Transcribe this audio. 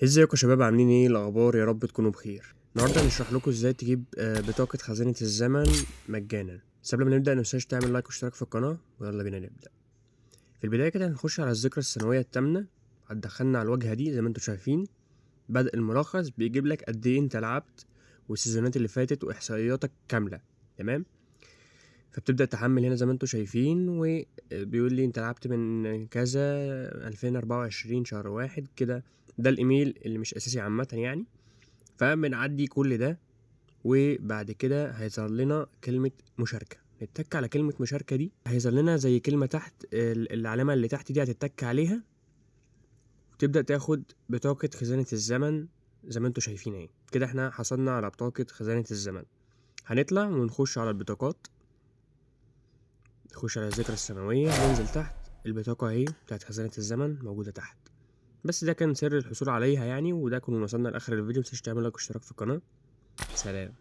ازيكم يا شباب، عاملين ايه الاخبار؟ يا رب تكونوا بخير. النهارده هنشرح لكم ازاي تجيب بطاقه خزانه الزمن مجانا. بس قبل ما نبدا متنساش تعمل لايك واشتراك في القناه، ويلا بينا نبدا. في البدايه كده هنخش على الذكرى السنويه الثامنه. هتدخلنا على الواجهه دي زي ما انتم شايفين. بدء الملخص بيجيب لك قد ايه انت لعبت، والسيزونات اللي فاتت، واحصائياتك كامله. تمام. فبتبدا تحمل هنا زي ما انتم شايفين، وبيقول لي انت لعبت من كذا 2024 شهر واحد كده. ده الايميل اللي مش اساسي عامه يعني. فبنعدي كل ده، وبعد كده هيظهر لنا كلمة مشاركة. نتك على كلمة مشاركة دي، هيظهر لنا زي كلمة تحت، العلامة اللي تحت دي هتتك عليها، وتبدأ تاخد بطاقة خزانة الزمن. زي ما انتوا شايفين اهي كده، احنا حصلنا على بطاقة خزانة الزمن. هنطلع ونخش على البطاقات، نخش على الذكرى السنوية، ننزل تحت. البطاقة اهي بتاعت خزانة الزمن موجودة تحت. بس ده كان سر الحصول عليها يعني. وده كنا وصلنا لآخر الفيديو. متنساش تعمل لايك واشتراك في القناة. سلام.